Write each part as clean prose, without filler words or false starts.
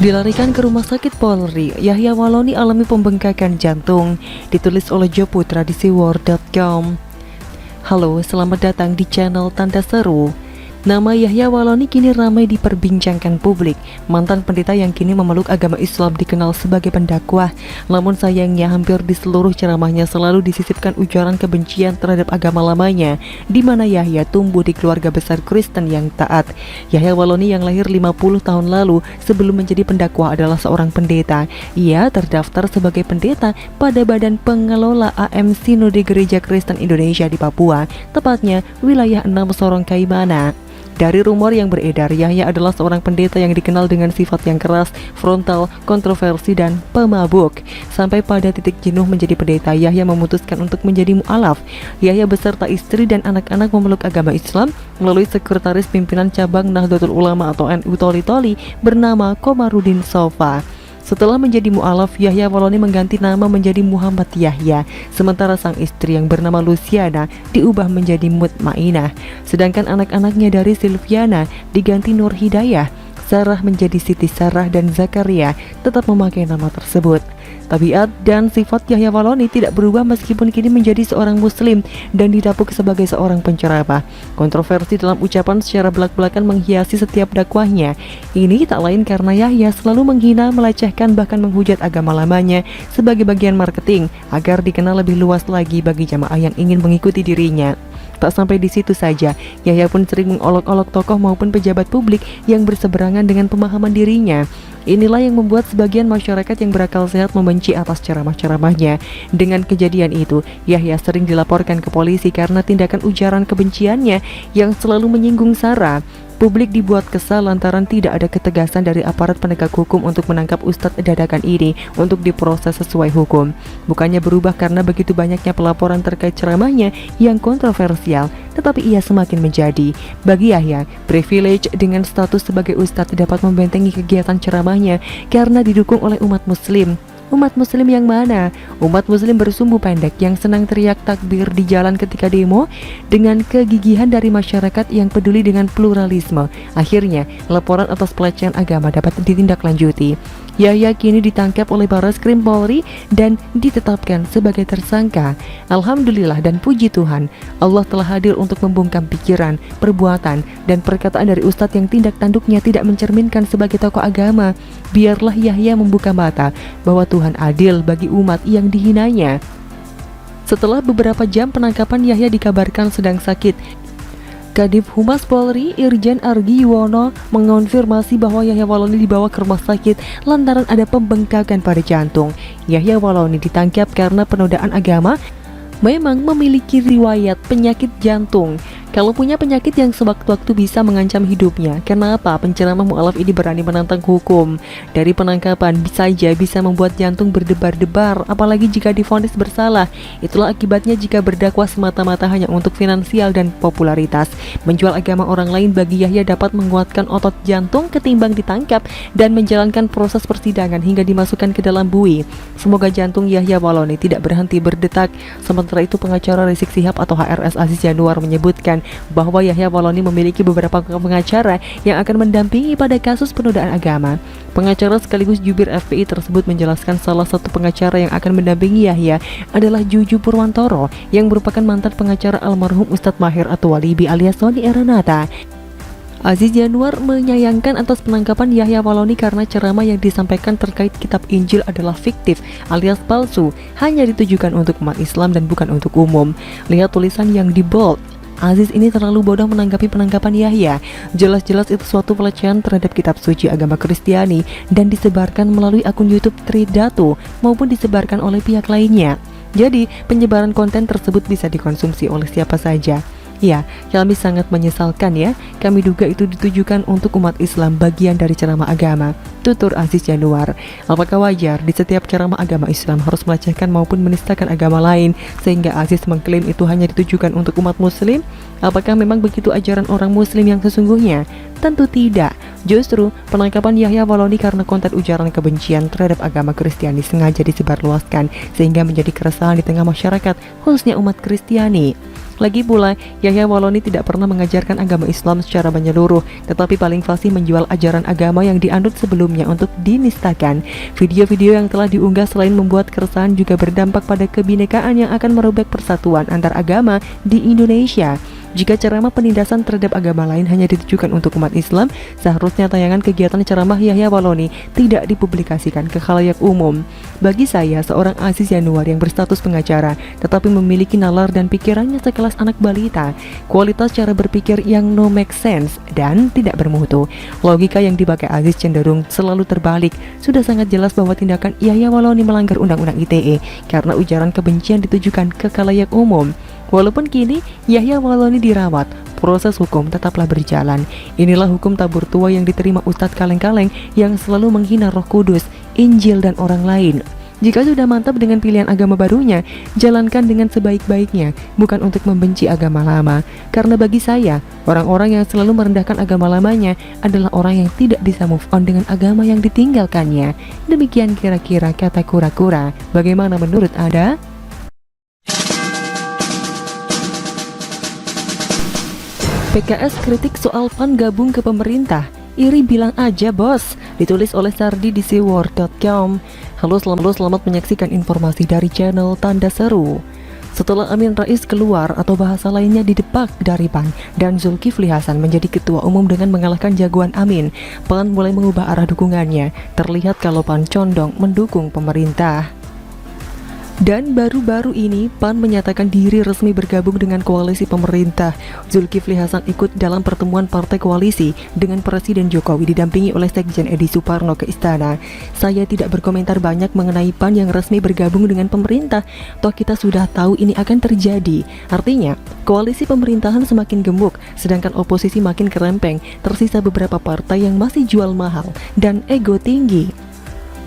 Dilarikan ke rumah sakit Polri, Yahya Waloni alami pembengkakan jantung. Ditulis oleh Joputra di siwar.com. Halo, selamat datang di channel Tanda Seru. Nama Yahya Waloni kini ramai diperbincangkan publik. Mantan pendeta yang kini memeluk agama Islam dikenal sebagai pendakwah. Namun sayangnya hampir di seluruh ceramahnya selalu disisipkan ujaran kebencian terhadap agama lamanya, di mana Yahya tumbuh di keluarga besar Kristen yang taat. Yahya Waloni yang lahir 50 tahun lalu sebelum menjadi pendakwah adalah seorang pendeta. Ia terdaftar sebagai pendeta pada Badan Pengelola AM Sinode Gereja Kristen Indonesia di Papua, tepatnya wilayah 6 Sorong Kaimana. Dari rumor yang beredar, Yahya adalah seorang pendeta yang dikenal dengan sifat yang keras, frontal, kontroversi, dan pemabuk. Sampai pada titik jenuh menjadi pendeta, Yahya memutuskan untuk menjadi mu'alaf. Yahya beserta istri dan anak-anak memeluk agama Islam melalui sekretaris pimpinan cabang Nahdlatul Ulama atau NU Toli-Toli bernama Komarudin Sofa. Setelah menjadi mu'alaf, Yahya Waloni mengganti nama menjadi Muhammad Yahya, sementara sang istri yang bernama Luciana diubah menjadi Mutmainah. Sedangkan anak-anaknya dari Silviana diganti Nur Hidayah, Sarah menjadi Siti Sarah, dan Zakaria tetap memakai nama tersebut. Tabiat dan sifat Yahya Waloni tidak berubah meskipun kini menjadi seorang muslim dan didapuk sebagai seorang penceramah. Kontroversi dalam ucapan secara belak-belakan menghiasi setiap dakwahnya. Ini tak lain karena Yahya selalu menghina, melecehkan, bahkan menghujat agama lamanya sebagai bagian marketing agar dikenal lebih luas lagi bagi jamaah yang ingin mengikuti dirinya. Tak sampai di situ saja, Yahya pun sering mengolok-olok tokoh maupun pejabat publik yang berseberangan dengan pemahaman dirinya. Inilah yang membuat sebagian masyarakat yang berakal sehat membenci atas ceramah-ceramahnya. Dengan kejadian itu, Yahya sering dilaporkan ke polisi karena tindakan ujaran kebenciannya yang selalu menyinggung SARA. Publik dibuat kesal lantaran tidak ada ketegasan dari aparat penegak hukum untuk menangkap ustadz dadakan ini untuk diproses sesuai hukum. Bukannya berubah karena begitu banyaknya pelaporan terkait ceramahnya yang kontroversial, tetapi ia semakin menjadi. Bagi Yahya, privilege dengan status sebagai ustadz dapat membentengi kegiatan ceramahnya karena didukung oleh umat muslim. Umat muslim yang mana? Umat muslim bersumbu pendek yang senang teriak takbir di jalan ketika demo. Dengan kegigihan dari masyarakat yang peduli dengan pluralisme, akhirnya laporan atas pelecehan agama dapat ditindaklanjuti. Yahya kini ditangkap oleh Barreskrim Polri dan ditetapkan sebagai tersangka. Alhamdulillah dan puji Tuhan, Allah telah hadir untuk membungkam pikiran, perbuatan, dan perkataan dari ustadz yang tindak tanduknya tidak mencerminkan sebagai tokoh agama. Biarlah Yahya membuka mata bahwa Tuhan adil bagi umat yang dihinanya. Setelah beberapa jam penangkapan, Yahya dikabarkan sedang sakit. Kadif Humas Polri Irjen Argi Yuwono mengonfirmasi bahwa Yahya Waloni dibawa ke rumah sakit lantaran ada pembengkakan pada jantung. Yahya Waloni ditangkap karena penodaan agama, memang memiliki riwayat penyakit jantung. Kalau punya penyakit yang sewaktu-waktu bisa mengancam hidupnya, kenapa penceramah mu'alaf ini berani menantang hukum? Dari penangkapan saja bisa membuat jantung berdebar-debar, apalagi jika divonis bersalah. Itulah akibatnya jika berdakwah semata-mata hanya untuk finansial dan popularitas. Menjual agama orang lain bagi Yahya dapat menguatkan otot jantung ketimbang ditangkap dan menjalankan proses persidangan hingga dimasukkan ke dalam bui. Semoga jantung Yahya Waloni tidak berhenti berdetak. Sementara itu pengacara Rizik Syihab atau HRS Aziz Yanuar menyebutkan bahwa Yahya Waloni memiliki beberapa pengacara yang akan mendampingi pada kasus penodaan agama. Pengacara sekaligus jubir FPI tersebut menjelaskan salah satu pengacara yang akan mendampingi Yahya adalah Juju Purwantoro yang merupakan mantan pengacara almarhum Ustadz Mahir At-Twalibi alias Sony Eranata. Aziz Yanuar menyayangkan atas penangkapan Yahya Waloni karena ceramah yang disampaikan terkait kitab Injil adalah fiktif alias palsu, hanya ditujukan untuk umat Islam dan bukan untuk umum. Lihat tulisan yang di bold. Aziz ini terlalu bodoh menanggapi penangkapan Yahya. Jelas-jelas itu suatu pelecehan terhadap kitab suci agama Kristiani dan disebarkan melalui akun YouTube Tridato maupun disebarkan oleh pihak lainnya. Jadi, penyebaran konten tersebut bisa dikonsumsi oleh siapa saja. Ya, kami sangat menyesalkan ya. Kami duga itu ditujukan untuk umat Islam bagian dari ceramah agama, tutur Aziz Yanuar. Apakah wajar di setiap ceramah agama Islam harus melecehkan maupun menistakan agama lain sehingga Aziz mengklaim itu hanya ditujukan untuk umat muslim? Apakah memang begitu ajaran orang muslim yang sesungguhnya? Tentu tidak. Justru, penangkapan Yahya Waloni karena konten ujaran kebencian terhadap agama Kristiani sengaja disebarluaskan sehingga menjadi keresahan di tengah masyarakat, khususnya umat Kristiani. Lagi pula, Yahya Waloni tidak pernah mengajarkan agama Islam secara menyeluruh, tetapi paling fasih menjual ajaran agama yang dianut sebelumnya untuk dinistakan. Video-video yang telah diunggah selain membuat keresahan juga berdampak pada kebinekaan yang akan merobek persatuan antar agama di Indonesia. Jika ceramah penindasan terhadap agama lain hanya ditujukan untuk umat Islam, seharusnya tayangan kegiatan ceramah Yahya Waloni tidak dipublikasikan ke khalayak umum. Bagi saya, seorang Aziz Yanuar yang berstatus pengacara, tetapi memiliki nalar dan pikirannya sekelas anak balita, kualitas cara berpikir yang no make sense dan tidak bermutu. Logika yang dipakai Aziz cenderung selalu terbalik. Sudah sangat jelas bahwa tindakan Yahya Waloni melanggar Undang-Undang ITE karena ujaran kebencian ditujukan ke khalayak umum. Walaupun kini Yahya Waloni dirawat, proses hukum tetaplah berjalan. Inilah hukum tabur tua yang diterima Ustadz kaleng-kaleng yang selalu menghina Roh Kudus, Injil dan orang lain. Jika sudah mantap dengan pilihan agama barunya, jalankan dengan sebaik-baiknya, bukan untuk membenci agama lama. Karena bagi saya, orang-orang yang selalu merendahkan agama lamanya adalah orang yang tidak bisa move on dengan agama yang ditinggalkannya. Demikian kira-kira kata kura-kura. Bagaimana menurut Anda? PKS kritik soal PAN gabung ke pemerintah. Iri bilang aja bos. Ditulis oleh Sardi di siwar.com. Halo, selamat menyaksikan informasi dari channel Tanda Seru. Setelah Amin Rais keluar atau bahasa lainnya didepak dari PAN dan Zulkifli Hasan menjadi ketua umum dengan mengalahkan jagoan Amin, PAN mulai mengubah arah dukungannya. Terlihat kalau PAN condong mendukung pemerintah. Dan baru-baru ini PAN menyatakan diri resmi bergabung dengan koalisi pemerintah. Zulkifli Hasan ikut dalam pertemuan partai koalisi dengan Presiden Jokowi didampingi oleh Sekjen Edi Suparno ke istana. Saya tidak berkomentar banyak mengenai PAN yang resmi bergabung dengan pemerintah. Toh kita sudah tahu ini akan terjadi. Artinya, koalisi pemerintahan semakin gemuk, sedangkan oposisi makin kerempeng. Tersisa beberapa partai yang masih jual mahal dan ego tinggi.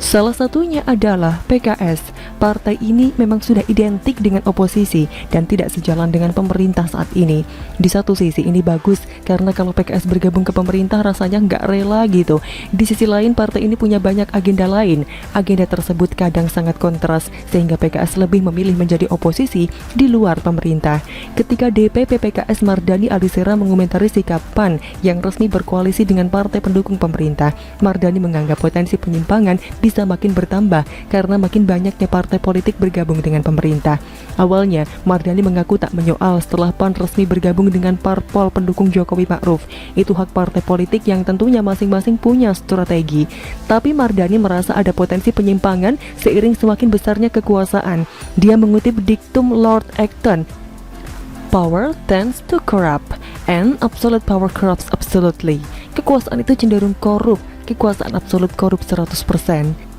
Salah satunya adalah PKS. Partai ini memang sudah identik dengan oposisi dan tidak sejalan dengan pemerintah saat ini. Di satu sisi ini bagus karena kalau PKS bergabung ke pemerintah rasanya nggak rela gitu. Di sisi lain partai ini punya banyak agenda lain. Agenda tersebut kadang sangat kontras sehingga PKS lebih memilih menjadi oposisi di luar pemerintah. Ketika DPP PKS Mardani Alisera mengomentari sikap PAN yang resmi berkoalisi dengan partai pendukung pemerintah, Mardani menganggap potensi penyimpangan bisa makin bertambah karena makin banyaknya partai politik bergabung dengan pemerintah. Awalnya, Mardani mengaku tak menyoal setelah PAN resmi bergabung dengan parpol pendukung Jokowi Ma'ruf. Itu hak partai politik yang tentunya masing-masing punya strategi. Tapi Mardani merasa ada potensi penyimpangan seiring semakin besarnya kekuasaan. Dia mengutip diktum Lord Acton, "Power tends to corrupt, and absolute power corrupts absolutely." Kekuasaan itu cenderung korup, kekuasaan absolut korup 100%.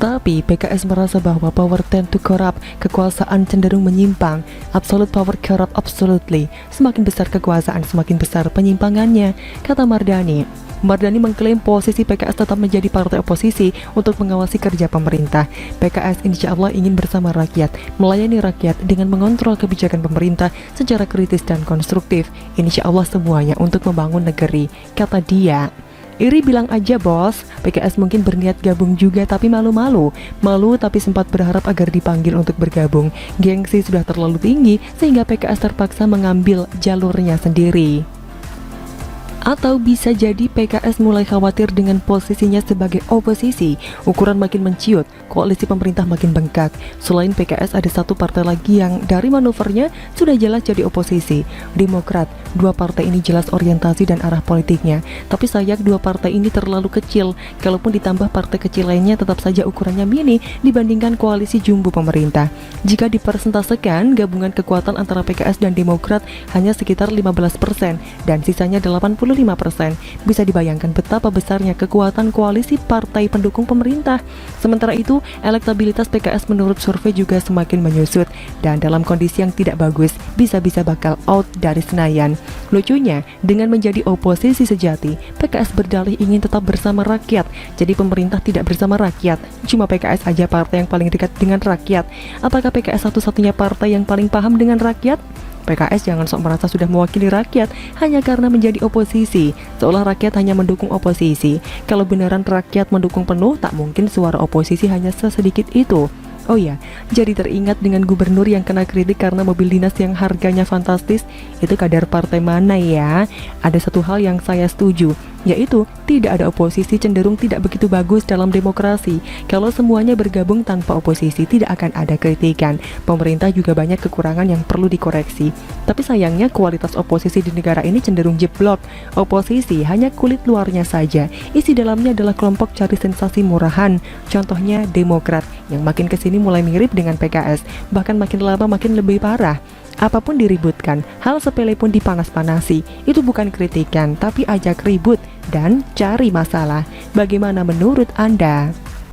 Tapi PKS merasa bahwa power tend to corrupt, kekuasaan cenderung menyimpang, absolute power corrupt absolutely. Semakin besar kekuasaan, semakin besar penyimpangannya, kata Mardani. Mardani mengklaim posisi PKS tetap menjadi partai oposisi untuk mengawasi kerja pemerintah. PKS insya Allah ingin bersama rakyat, melayani rakyat dengan mengontrol kebijakan pemerintah secara kritis dan konstruktif. Insya Allah semuanya untuk membangun negeri, kata dia. Iri bilang aja bos, PKS mungkin berniat gabung juga tapi malu-malu. Malu tapi sempat berharap agar dipanggil untuk bergabung. Gengsi sudah terlalu tinggi sehingga PKS terpaksa mengambil jalurnya sendiri. Atau bisa jadi PKS mulai khawatir dengan posisinya sebagai oposisi. Ukuran makin menciut, koalisi pemerintah makin bengkak. Selain PKS ada satu partai lagi yang dari manuvernya sudah jelas jadi oposisi, Demokrat. Dua partai ini jelas orientasi dan arah politiknya. Tapi sayang dua partai ini terlalu kecil. Kalaupun ditambah partai kecil lainnya tetap saja ukurannya mini dibandingkan koalisi jumbo pemerintah. Jika dipersentasekan, gabungan kekuatan antara PKS dan Demokrat hanya sekitar 15% dan sisanya 85%. Bisa dibayangkan betapa besarnya kekuatan koalisi partai pendukung pemerintah. Sementara itu, elektabilitas PKS menurut survei juga semakin menyusut dan dalam kondisi yang tidak bagus, bisa-bisa bakal out dari Senayan. Lucunya, dengan menjadi oposisi sejati, PKS berdalih ingin tetap bersama rakyat. Jadi pemerintah tidak bersama rakyat. Cuma PKS aja partai yang paling dekat dengan rakyat. Apakah PKS satu-satunya partai yang paling paham dengan rakyat? PKS jangan sok merasa sudah mewakili rakyat hanya karena menjadi oposisi, seolah rakyat hanya mendukung oposisi. Kalau beneran rakyat mendukung penuh, tak mungkin suara oposisi hanya sesedikit itu. Oh ya, jadi teringat dengan gubernur yang kena kritik karena mobil dinas yang harganya fantastis. Itu kadar partai mana ya? Ada satu hal yang saya setuju, yaitu tidak ada oposisi cenderung tidak begitu bagus dalam demokrasi. Kalau semuanya bergabung tanpa oposisi, tidak akan ada kritikan. Pemerintah juga banyak kekurangan yang perlu dikoreksi. Tapi sayangnya kualitas oposisi di negara ini cenderung jeblok. Oposisi hanya kulit luarnya saja, isi dalamnya adalah kelompok cari sensasi murahan. Contohnya Demokrat, yang makin kesini mulai mirip dengan PKS, bahkan makin lama makin lebih parah. Apapun diributkan, hal sepele pun dipanas-panasi. Itu bukan kritikan, tapi ajak ribut dan cari masalah. Bagaimana menurut Anda?